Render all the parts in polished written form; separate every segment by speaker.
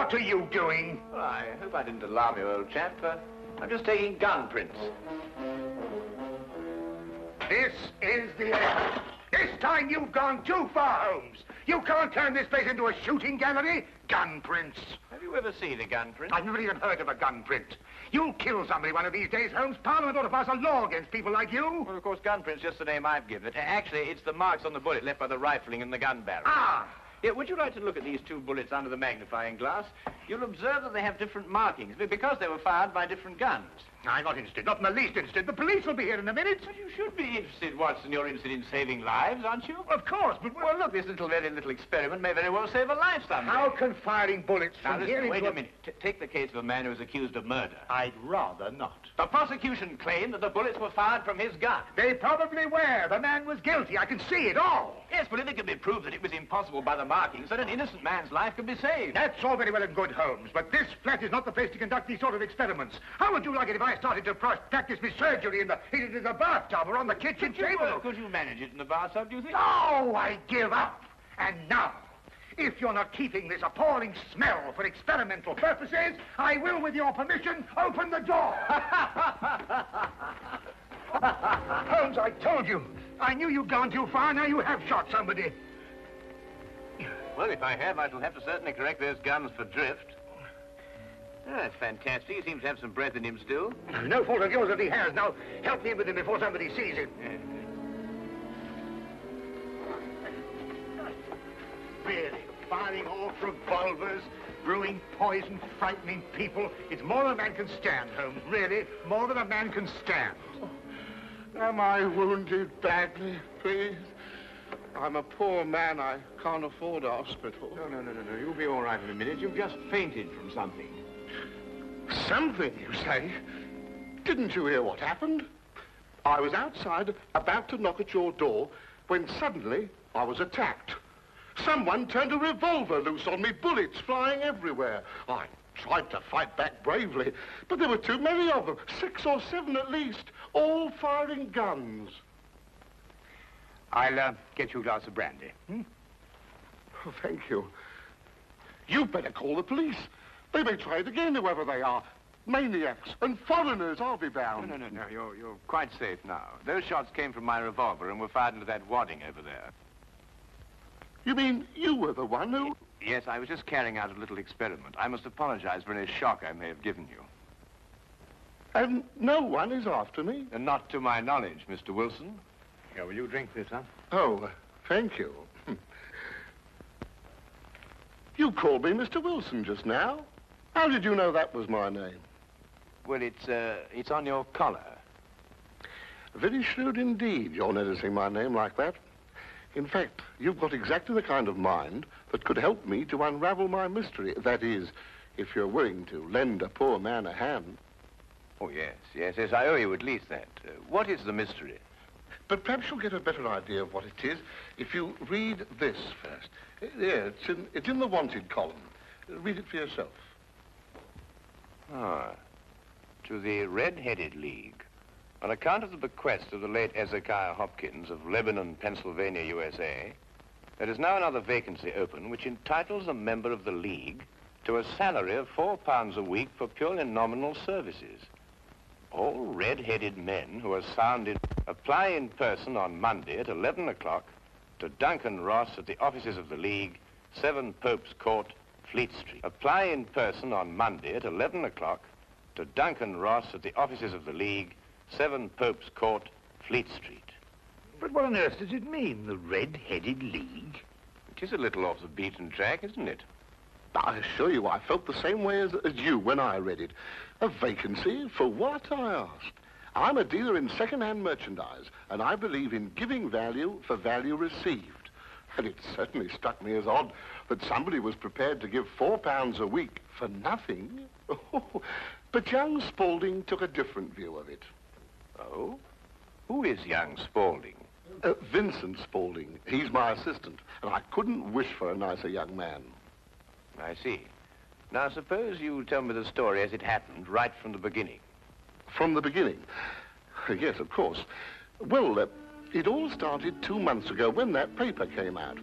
Speaker 1: What are you doing?
Speaker 2: Well, I hope I didn't alarm you, old chap. I'm just taking gun prints.
Speaker 1: This is the end. This time you've gone too far, Holmes. You can't turn this place into a shooting gallery. Gun prints.
Speaker 2: Have you ever seen a gun print?
Speaker 1: I've never even heard of a gun print. You'll kill somebody one of these days, Holmes. Parliament ought to pass a law against people like you.
Speaker 2: Well, of course, gun print's just the name I've given it. Actually, it's the marks on the bullet left by the rifling in the gun barrel.
Speaker 1: Ah!
Speaker 2: Yeah, would you like to look at these two bullets under the magnifying glass? You'll observe that they have different markings because they were fired by different guns.
Speaker 1: I'm not interested, not in the least interested. The police will be here in a minute.
Speaker 2: But you should be interested, Watson. You're interested in saving lives, aren't you?
Speaker 1: Of course, but...
Speaker 2: Well, look, this very little experiment may very well save a life someday.
Speaker 1: How can firing bullets
Speaker 2: now,
Speaker 1: from
Speaker 2: listen,
Speaker 1: here
Speaker 2: wait
Speaker 1: into
Speaker 2: a minute. Take the case of a man who is accused of murder.
Speaker 1: I'd rather not.
Speaker 2: The prosecution claimed that the bullets were fired from his gun.
Speaker 1: They probably were. The man was guilty. I can see it all.
Speaker 2: Yes, but if it can be proved that it was impossible by the markings, then an innocent man's life could be saved.
Speaker 1: That's all very well and good, Holmes, but this flat is not the place to conduct these sort of experiments. How would you like it if I started to practice my surgery in the bathtub or on the kitchen table?
Speaker 2: Could you manage it in the bathtub, do you think?
Speaker 1: No, I give up. And now, if you're not keeping this appalling smell for experimental purposes, I will, with your permission, open the door. Holmes, I told you. I knew you'd gone too far. Now you have shot somebody.
Speaker 2: Well, if I have, I shall have to certainly correct those guns for drift. Oh, that's fantastic. He seems to have some breath in him still.
Speaker 1: No fault of yours if he has. Now, help me with him before somebody sees him. Really, firing off revolvers, brewing poison, frightening people. It's more than a man can stand, Holmes. Really, more than a man can stand.
Speaker 3: Am I wounded badly, please? I'm a poor man. I can't afford a hospital.
Speaker 2: No. You'll be all right in a minute. You've just fainted from something.
Speaker 3: Something, you say? Didn't you hear what happened? I was outside, about to knock at your door, when suddenly I was attacked. Someone turned a revolver loose on me, bullets flying everywhere. I tried to fight back bravely, but there were too many of them, 6 or 7 at least, all firing guns.
Speaker 1: I'll get you a glass of brandy.
Speaker 3: Oh, thank you. You'd better call the police. They may try it again, whoever they are. Maniacs and foreigners, I'll be bound.
Speaker 2: No. You're quite safe now. Those shots came from my revolver and were fired into that wadding over there.
Speaker 3: You mean you were the one who...
Speaker 2: Yes, I was just carrying out a little experiment. I must apologize for any shock I may have given you.
Speaker 3: And no one is after me?
Speaker 2: And not to my knowledge, Mr. Wilson. Here, will you drink this, huh?
Speaker 3: Oh, thank you. You called me Mr. Wilson just now. How did you know that was my name?
Speaker 2: Well, it's on your collar.
Speaker 3: Very shrewd indeed, you're noticing my name like that. In fact, you've got exactly the kind of mind that could help me to unravel my mystery. That is, if you're willing to lend a poor man a hand.
Speaker 2: Oh, yes, I owe you at least that. What is the mystery?
Speaker 3: But perhaps you'll get a better idea of what it is if you read this first. Yeah, it's in the wanted column. Read it for yourself.
Speaker 2: Ah, to the Red-Headed League. On account of the bequest of the late Ezekiah Hopkins of Lebanon, Pennsylvania, USA, there is now another vacancy open which entitles a member of the League to a salary of £4 a week for purely nominal services. All red-headed men who are sound in... Apply in person on Monday at 11 o'clock to Duncan Ross at the offices of the League, 7 Pope's Court, Fleet Street. Apply in person on Monday at 11 o'clock to Duncan Ross at the offices of the League, 7 Pope's Court, Fleet Street.
Speaker 1: But what on earth does it mean, the Red-Headed League?
Speaker 2: It is a little off the beaten track, isn't it?
Speaker 3: I assure you, I felt the same way as you when I read it. A vacancy for what, I asked. I'm a dealer in second-hand merchandise, and I believe in giving value for value received. And it certainly struck me as odd that somebody was prepared to give £4 a week for nothing. But young Spaulding took a different view of it.
Speaker 2: Oh? Who is young Spaulding?
Speaker 3: Vincent Spaulding. He's my assistant, and I couldn't wish for a nicer young man.
Speaker 2: I see. Now, suppose you tell me the story as it happened, right from the beginning.
Speaker 3: From the beginning? Yes, of course. Well, it all started 2 months ago when that paper came out.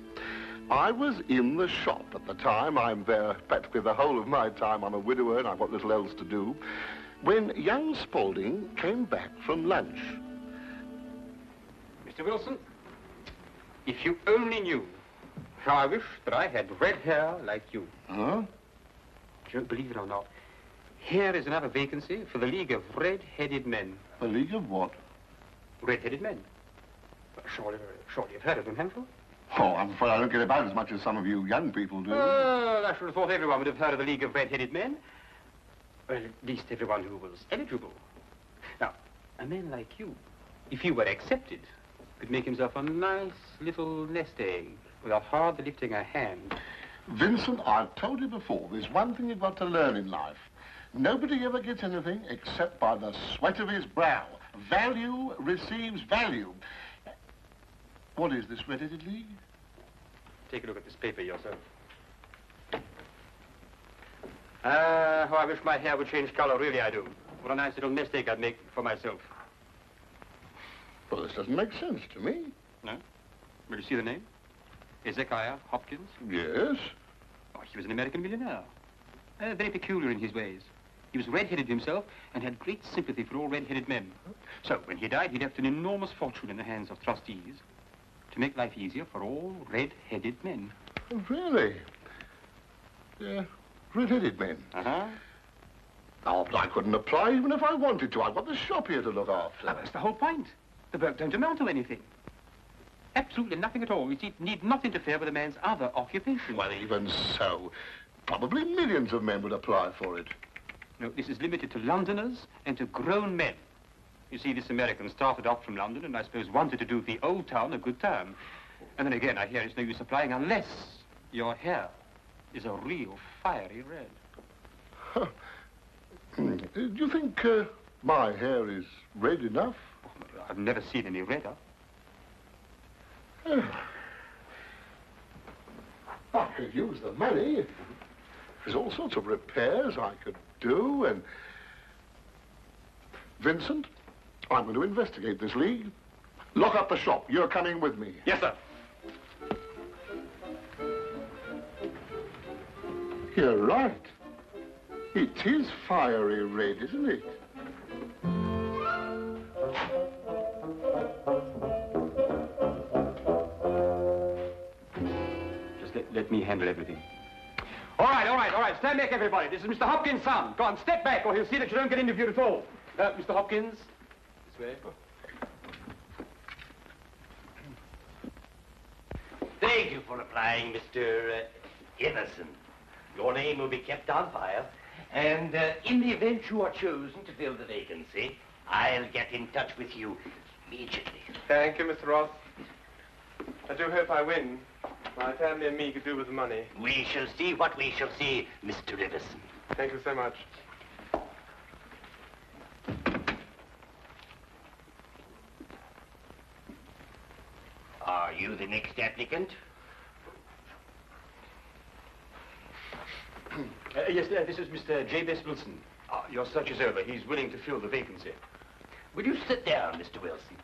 Speaker 3: I was in the shop at the time. I'm there practically the whole of my time. I'm a widower and I've got little else to do. When young Spaulding came back from lunch.
Speaker 4: Mr. Wilson, if you only knew how I wish that I had red hair like you.
Speaker 3: Huh?
Speaker 4: Don't believe it or not, here is another vacancy for the League of Red-Headed Men.
Speaker 3: A league of what?
Speaker 4: Red-Headed Men. Surely you've heard of them, haven't you?
Speaker 3: Oh, I'm afraid I don't get about as much as some of you young people do.
Speaker 4: Well, I should have thought everyone would have heard of the League of Red-Headed Men. Well, at least everyone who was eligible. Now, a man like you, if he were accepted, could make himself a nice little nest egg without hardly lifting a hand.
Speaker 3: Vincent, I've told you before, there's one thing you've got to learn in life. Nobody ever gets anything except by the sweat of his brow. Value receives value. What is this Red-Headed League?
Speaker 4: Take a look at this paper yourself. How I wish my hair would change color, really I do. What a nice little nest egg I'd make for myself.
Speaker 3: Well, this doesn't make sense to me.
Speaker 4: No? Will you see the name? Hezekiah Hopkins?
Speaker 3: Yes.
Speaker 4: Oh, he was an American millionaire. Very peculiar in his ways. He was red-headed himself and had great sympathy for all red-headed men. So, when he died, he left an enormous fortune in the hands of trustees to make life easier for all red-headed men.
Speaker 3: Oh, really? Yeah, red-headed men.
Speaker 4: Uh-huh.
Speaker 3: Oh, but I couldn't apply even if I wanted to. I've got the shop here to look after.
Speaker 4: That's the whole point. The work don't amount to anything. Absolutely nothing at all. It need not interfere with a man's other occupation.
Speaker 3: Well, even so, probably millions of men would apply for it.
Speaker 4: No, this is limited to Londoners and to grown men. You see, this American started off from London and I suppose wanted to do the old town a good turn. And then again, I hear it's no use applying unless your hair is a real fiery red.
Speaker 3: Huh. Do you think my hair is red enough?
Speaker 4: Oh, I've never seen any redder.
Speaker 3: I could use the money. There's all sorts of repairs I could do, and... Vincent, I'm going to investigate this league. Lock up the shop. You're coming with me.
Speaker 4: Yes, sir.
Speaker 3: You're right. It is fiery red, isn't it?
Speaker 4: Let me handle everything. All right. Stand back, everybody. This is Mr. Hopkins' son. Go on, step back, or he'll see that you don't get interviewed at all. Mr. Hopkins, this way.
Speaker 5: Thank you for applying, Mr. Emerson. Your name will be kept on file, and in the event you are chosen to fill the vacancy, I'll get in touch with you immediately.
Speaker 6: Thank you, Mr. Ross. I do hope I win. My family and me could do with the money.
Speaker 5: We shall see what we shall see, Mr. Iverson.
Speaker 6: Thank you so much.
Speaker 5: Are you the next applicant?
Speaker 4: Yes, this is Mr. J.B.S. Wilson. Your search is over. He's willing to fill the vacancy.
Speaker 5: Will you sit down, Mr. Wilson?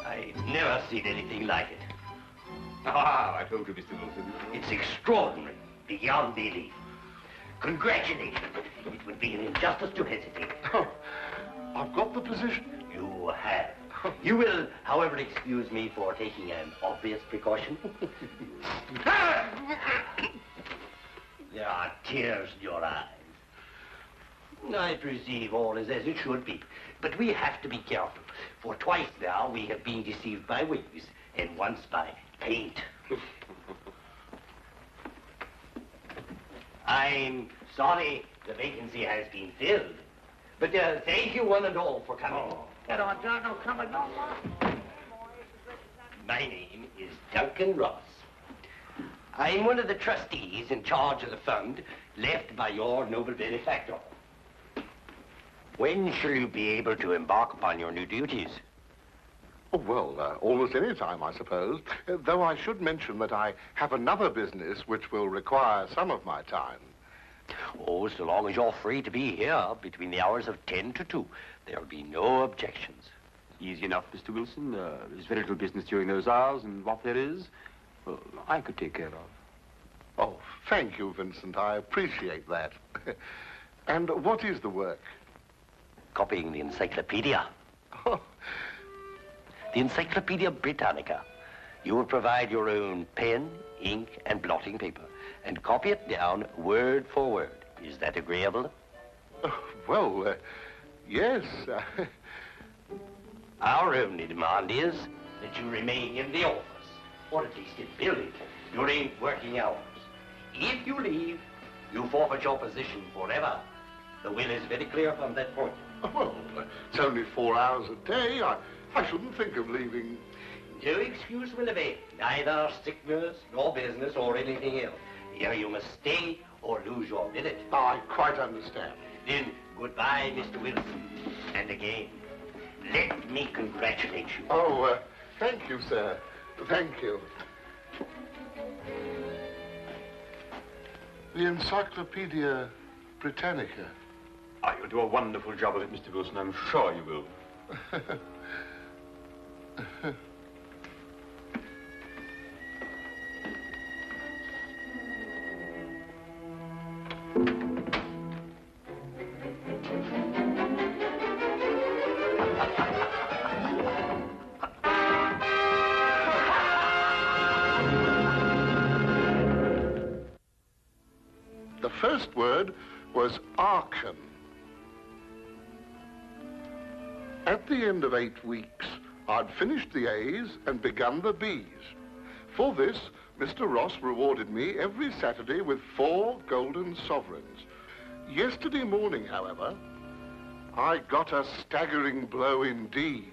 Speaker 5: I've never seen anything like it.
Speaker 4: I told you, Mr. Wilson.
Speaker 5: It's extraordinary, beyond belief. Congratulations. It would be an injustice to hesitate.
Speaker 3: Oh, I've got the position.
Speaker 5: You have. You will, however, excuse me for taking an obvious precaution. There are tears in your eyes. I perceive all is as it should be, but we have to be careful, for twice now we have been deceived by wigs, and once by paint. I'm sorry the vacancy has been filled, but thank you one and all for coming.
Speaker 1: Get on, John, no, come along.
Speaker 5: My name is Duncan Ross. I'm one of the trustees in charge of the fund left by your noble benefactor. When shall you be able to embark upon your new duties?
Speaker 3: Oh, well, almost any time, I suppose. Though I should mention that I have another business which will require some of my time.
Speaker 5: Oh, so long as you're free to be here between the hours of 10 to 2, there'll be no objections.
Speaker 4: Easy enough, Mr. Wilson. There's very little business during those hours, and what there is, well, I could take care of.
Speaker 3: Oh, thank you, Vincent. I appreciate that. And what is the work?
Speaker 5: Copying the encyclopedia.
Speaker 3: Oh,
Speaker 5: The Encyclopedia Britannica. You will provide your own pen, ink, and blotting paper, and copy it down word for word. Is that agreeable?
Speaker 3: well, yes.
Speaker 5: Our only demand is that you remain in the office, or at least in building, during working hours. If you leave, you forfeit your position forever. The will is very clear from that point.
Speaker 3: Well, it's only 4 hours a day. I shouldn't think of leaving.
Speaker 5: No excuse will avail, neither sickness, nor business, or anything else. Here you must stay or lose your billet.
Speaker 3: I quite understand.
Speaker 5: Then, goodbye, Mr. Wilson. And again, let me congratulate you.
Speaker 3: Oh, thank you, sir. Thank you. The Encyclopedia Britannica.
Speaker 4: Ah, you'll do a wonderful job of it, Mr. Wilson. I'm sure you will.
Speaker 3: The first word was Arkan. At the end of 8 weeks, I'd finished the A's and begun the B's. For this, Mr. Ross rewarded me every Saturday with 4 golden sovereigns. Yesterday morning, however, I got a staggering blow indeed.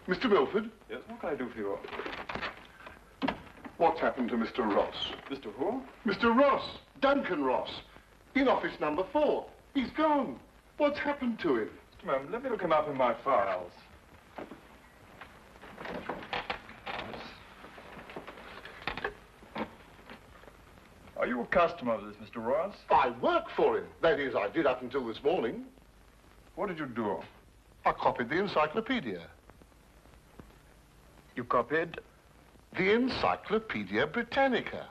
Speaker 3: Mr. Milford?
Speaker 6: Yes, what can I do for you?
Speaker 3: What's happened to Mr. Ross?
Speaker 6: Mr. Who?
Speaker 3: Mr. Ross, Duncan Ross, in office number 4. He's gone. What's happened to him?
Speaker 6: Just a moment, let me look him up in my files. Are you a customer of this, Mr. Ross?
Speaker 3: I work for him. That is, I did up until this morning.
Speaker 6: What did you do?
Speaker 3: I copied the encyclopedia.
Speaker 6: You copied?
Speaker 3: The Encyclopedia Britannica.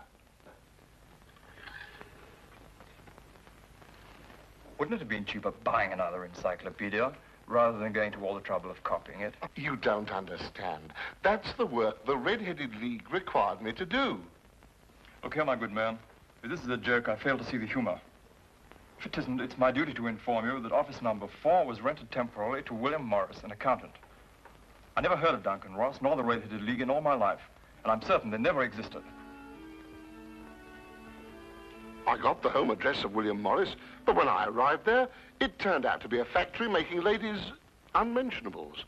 Speaker 6: Wouldn't it have been cheaper buying another encyclopedia rather than going to all the trouble of copying it?
Speaker 3: You don't understand. That's the work the Red-Headed League required me to do.
Speaker 6: Look here, my good man. If this is a joke, I fail to see the humor. If it isn't, it's my duty to inform you that office number 4 was rented temporarily to William Morris, an accountant. I never heard of Duncan Ross, nor the Red-Headed League in all my life, and I'm certain they never existed.
Speaker 3: I got the home address of William Morris, but when I arrived there, it turned out to be a factory making ladies' unmentionables.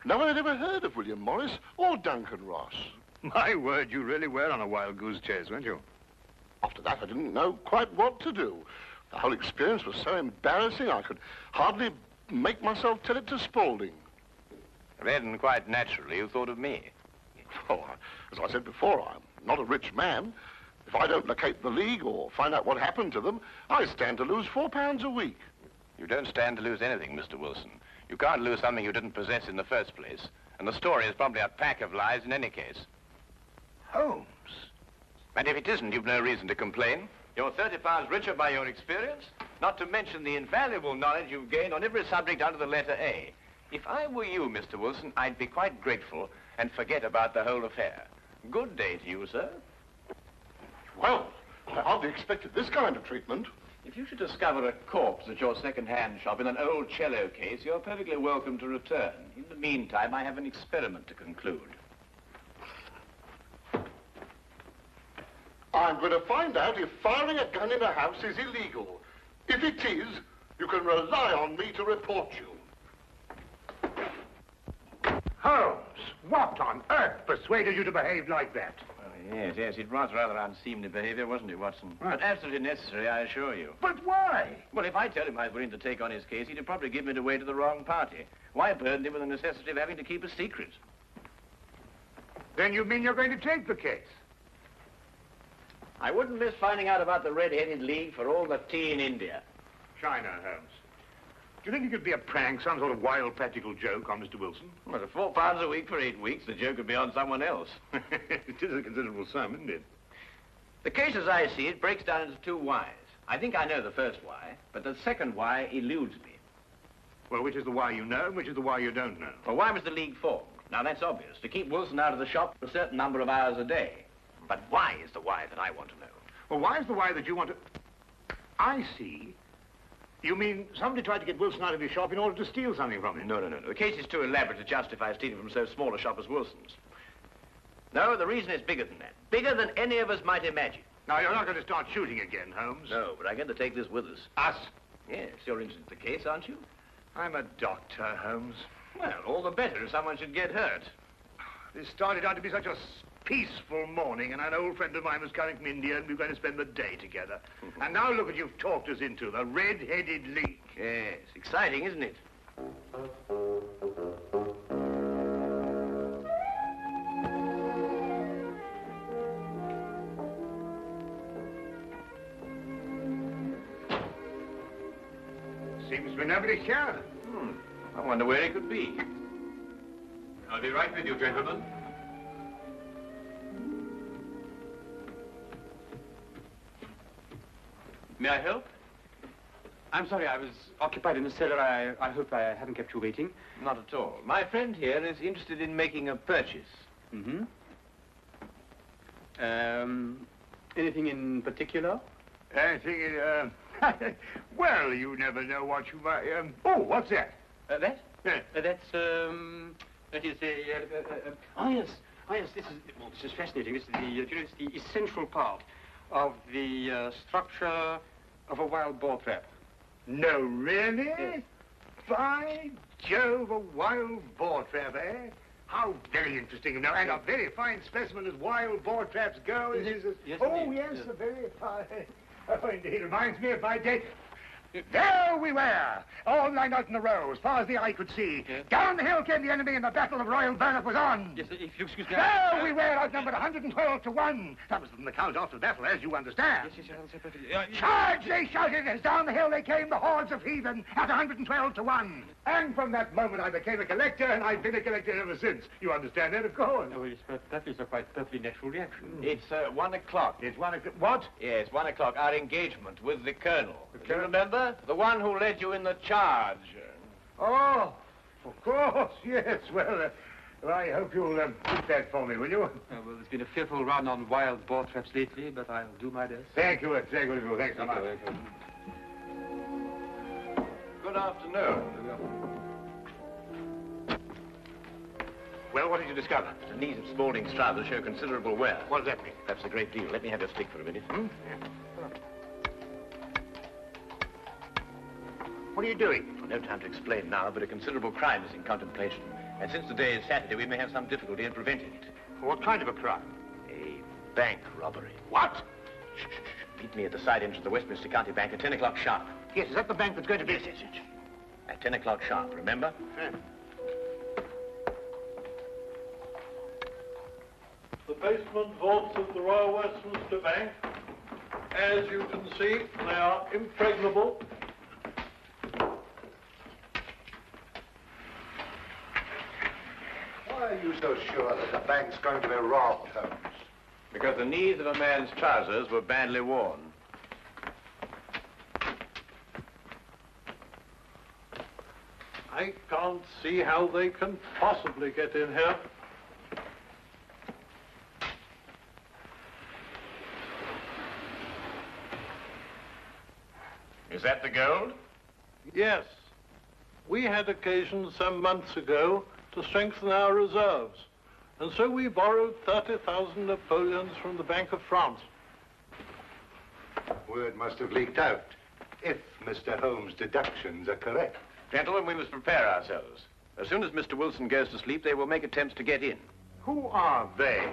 Speaker 3: No one had ever heard of William Morris or Duncan Ross.
Speaker 2: My word, you really were on a wild goose chase, weren't you?
Speaker 3: After that, I didn't know quite what to do. The whole experience was so embarrassing, I could hardly make myself tell it to Spaulding.
Speaker 2: Then, quite naturally, you thought of me.
Speaker 3: Oh, as I said before, I'm not a rich man. If I don't locate the League or find out what happened to them, I stand to lose £4 a week.
Speaker 2: You don't stand to lose anything, Mr. Wilson. You can't lose something you didn't possess in the first place. And the story is probably a pack of lies in any case. Holmes. And if it isn't, you've no reason to complain. You're £30 richer by your experience, not to mention the invaluable knowledge you've gained on every subject under the letter A. If I were you, Mr. Wilson, I'd be quite grateful and forget about the whole affair. Good day to you, sir.
Speaker 3: Well, I hardly expected this kind of treatment.
Speaker 2: If you should discover a corpse at your second-hand shop in an old cello case, you're perfectly welcome to return. In the meantime, I have an experiment to conclude.
Speaker 3: I'm going to find out if firing a gun in a house is illegal. If it is, you can rely on me to report you.
Speaker 1: Holmes, what on earth persuaded you to behave like that?
Speaker 2: Yes, it was rather unseemly behavior, wasn't it, Watson?
Speaker 1: Right.
Speaker 2: But absolutely necessary, I assure you.
Speaker 1: But why?
Speaker 2: Well, if I tell him I was willing to take on his case, he'd probably give me away to the wrong party. Why burden him with the necessity of having to keep a secret?
Speaker 1: Then you mean you're going to take the case?
Speaker 2: I wouldn't miss finding out about the Red-Headed League for all the tea in India.
Speaker 1: China, Holmes. Do you think it could be a prank, some sort of wild practical joke on Mr. Wilson?
Speaker 2: Well, at £4 a week for 8 weeks, the joke would be on someone else.
Speaker 1: It is a considerable sum, isn't it?
Speaker 2: The case, as I see it, breaks down into two whys. I think I know the first why, but the second why eludes me.
Speaker 1: Well, which is the why you know and which is the why you don't know?
Speaker 2: Well, why was the League formed? Now, that's obvious. To keep Wilson out of the shop for a certain number of hours a day. But why is the why that I want to know?
Speaker 1: Well, why is the why that you want to... I see. You mean somebody tried to get Wilson out of his shop in order to steal something from him?
Speaker 2: No. The case is too elaborate to justify stealing from so small a shop as Wilson's. No, the reason is bigger than that. Bigger than any of us might imagine.
Speaker 1: Now, you're not going to start shooting again, Holmes.
Speaker 2: No, but I'm going to take this with us.
Speaker 1: Us?
Speaker 2: Yes, you're interested in the case, aren't you?
Speaker 1: I'm a doctor, Holmes.
Speaker 2: Well, all the better if someone should get hurt.
Speaker 1: This started out to be such a peaceful morning, and an old friend of mine was coming from India, and we were going to spend the day together. And now look what you've talked us into, the Red-Headed League.
Speaker 2: Yes, exciting, isn't it?
Speaker 1: Seems to be nobody here.
Speaker 2: I wonder where he could be.
Speaker 4: I'll be right with you, gentlemen. May I help? I'm sorry, I was occupied in the cellar. I hope I haven't kept you waiting.
Speaker 2: Not at all. My friend here is interested in making a purchase.
Speaker 4: Mm-hmm. Anything in particular?
Speaker 1: I think well, you never know what you might... Oh, what's that?
Speaker 4: That?
Speaker 1: Yeah.
Speaker 4: That is a... Oh, yes, this is fascinating. This is the essential part of the structure of a wild boar trap.
Speaker 1: No, really?
Speaker 4: Yes.
Speaker 1: By Jove, a wild boar trap, eh? How very interesting. No, and a very fine specimen as wild boar traps go.
Speaker 4: Yes,
Speaker 1: oh,
Speaker 4: indeed.
Speaker 1: yes, a very fine... Oh, indeed, reminds me of my day. There we were, all lined out in a row, as far as the eye could see.
Speaker 4: Yes.
Speaker 1: Down the hill came the enemy, and the Battle of Royal Burnop was on.
Speaker 4: Yes, if you excuse me...
Speaker 1: There we were, outnumbered 112 to 1. That was from the count after the battle, as you understand.
Speaker 4: Yes, perfectly.
Speaker 1: Charge, they shouted, as down the hill they came, the hordes of heathen, at 112 to 1. And from that moment I became a collector, and I've been a collector ever since. You understand that, of course?
Speaker 4: Oh, yes, but that is a quite perfectly natural reaction.
Speaker 2: It's 1 o'clock.
Speaker 1: It's 1 o'clock. What?
Speaker 2: Yes, 1 o'clock. Our engagement with the Colonel.
Speaker 1: The
Speaker 2: Do you
Speaker 1: Colonel?
Speaker 2: remember? The one who led you in the charge.
Speaker 1: Oh, of course, yes. Well, I hope you'll keep that for me, will you?
Speaker 4: Well, there's been a fearful run on wild boar traps lately, but I'll do my best.
Speaker 1: Thank you, thank you. Thanks so much.
Speaker 2: Good afternoon.
Speaker 1: Well, what did you discover?
Speaker 2: The knees of Spaulding's trousers show considerable wear.
Speaker 1: What does that mean?
Speaker 2: That's a great deal. Let me have your stick for a minute.
Speaker 1: Yeah. What are you doing?
Speaker 2: Well, no time to explain now, but a considerable crime is in contemplation. And since today is Saturday, we may have some difficulty in preventing it.
Speaker 1: What kind of a crime?
Speaker 2: A bank robbery.
Speaker 1: What?
Speaker 2: Shh. Meet me at the side entrance of the Westminster County Bank at 10 o'clock sharp.
Speaker 1: Yes, is that the bank that's going to be...
Speaker 2: Yes. At 10 o'clock sharp, remember?
Speaker 1: Yeah.
Speaker 7: The basement vaults of the Royal Westminster Bank, as you can see, they are impregnable.
Speaker 3: Why are you so sure that the bank's going to be robbed, Holmes?
Speaker 2: Because the knees of a man's trousers were badly worn.
Speaker 7: I can't see how they can possibly get in here.
Speaker 2: Is that the gold?
Speaker 7: Yes. We had occasion some months ago to strengthen our reserves, and so we borrowed 30,000 Napoleons from the Bank of France.
Speaker 3: Word must have leaked out, if Mr. Holmes' deductions are correct.
Speaker 2: Gentlemen, we must prepare ourselves. As soon as Mr. Wilson goes to sleep, they will make attempts to get in.
Speaker 1: Who are they?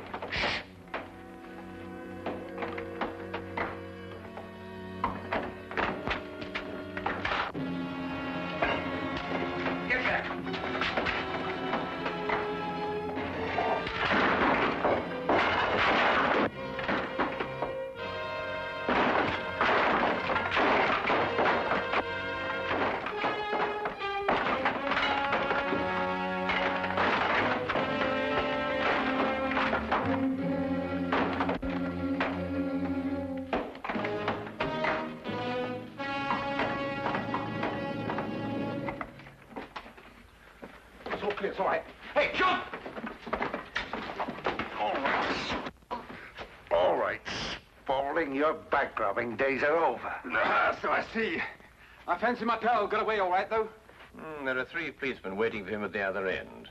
Speaker 1: Get back. It's all right. Hey, jump!
Speaker 3: All right, Spaulding, your back-robbing days are over.
Speaker 4: So I see. I fancy my pal got away all right, though.
Speaker 2: There are 3 policemen waiting for him at the other end.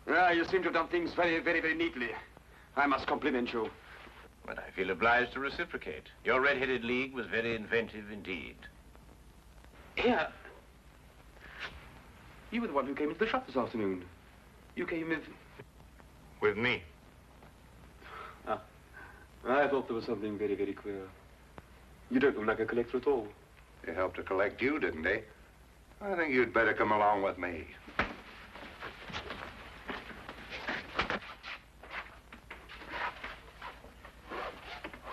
Speaker 4: You seem to have done things very, very, very neatly. I must compliment you.
Speaker 2: But I feel obliged to reciprocate. Your red-headed league was very inventive indeed.
Speaker 4: Here. You were the one who came into the shop this afternoon. You came with...
Speaker 1: With me.
Speaker 4: Ah. I thought there was something very, very queer. You don't look like a collector at all.
Speaker 3: They helped to collect you, didn't they? I think you'd better come along with me.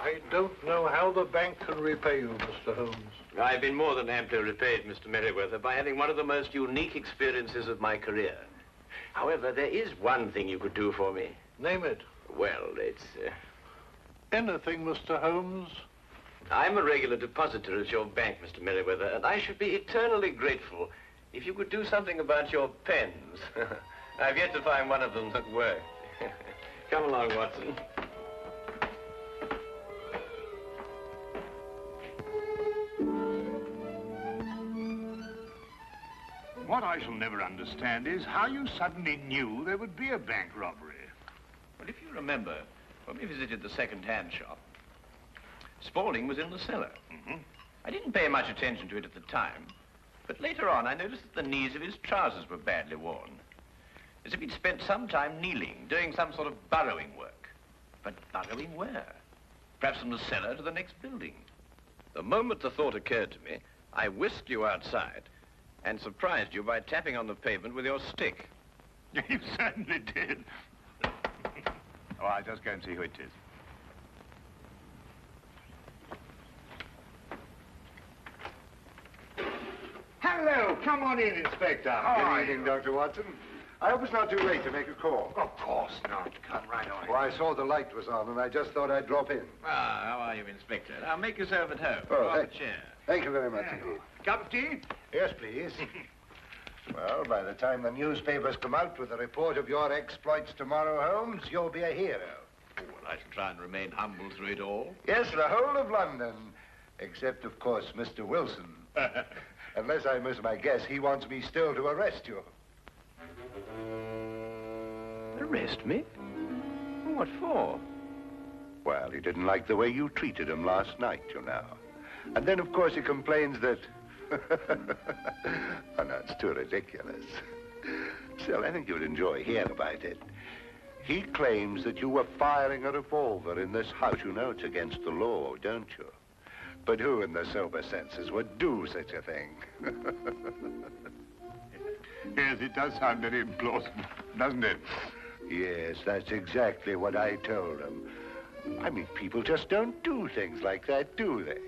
Speaker 7: I don't know how the bank can repay you, Mr. Holmes.
Speaker 2: I've been more than amply repaid, Mr. Merriweather, by having one of the most unique experiences of my career. However, there is one thing you could do for me.
Speaker 7: Name it.
Speaker 2: Well, it's...
Speaker 7: Anything, Mr. Holmes?
Speaker 2: I'm a regular depositor at your bank, Mr. Merriweather, and I should be eternally grateful if you could do something about your pens. I've yet to find one of them that worked. Come along, Watson.
Speaker 1: What I shall never understand is how you suddenly knew there would be a bank robbery.
Speaker 2: Well, if you remember, when we visited the second-hand shop, Spaulding was in the cellar. I didn't pay much attention to it at the time, but later on I noticed that the knees of his trousers were badly worn, as if he'd spent some time kneeling, doing some sort of burrowing work. But burrowing where? Perhaps from the cellar to the next building. The moment the thought occurred to me, I whisked you outside and surprised you by tapping on the pavement with your stick.
Speaker 1: You certainly did. Oh, I'll just go and see who it is. Hello, come on in, Inspector. How are you?
Speaker 3: Dr. Watson. I hope it's not too late to make a call.
Speaker 1: Of course not. Come right on.
Speaker 3: Well, I saw the light was on, and I just thought I'd drop in.
Speaker 2: Ah, how are you, Inspector? Now, make yourself at home.
Speaker 3: Oh,
Speaker 2: Draw up a chair.
Speaker 3: Thank you very much indeed.
Speaker 1: Cup of tea?
Speaker 3: Yes, please. Well, by the time the newspapers come out with a report of your exploits tomorrow, Holmes, you'll be a hero.
Speaker 2: Oh, well, I shall try and remain humble through it all.
Speaker 3: Yes, the whole of London, except, of course, Mr. Wilson. Unless I miss my guess, he wants me still to arrest you.
Speaker 2: Arrest me? What for?
Speaker 3: Well, he didn't like the way you treated him last night, you know. And then, of course, he complains that... Oh, no, it's too ridiculous. Still, I think you'd enjoy hearing about it. He claims that you were firing a revolver in this house. You know it's against the law, don't you? But who in their sober senses would do such a thing?
Speaker 1: Yes, it does sound very implausible, doesn't it?
Speaker 3: Yes, that's exactly what I told him. I mean, people just don't do things like that, do they?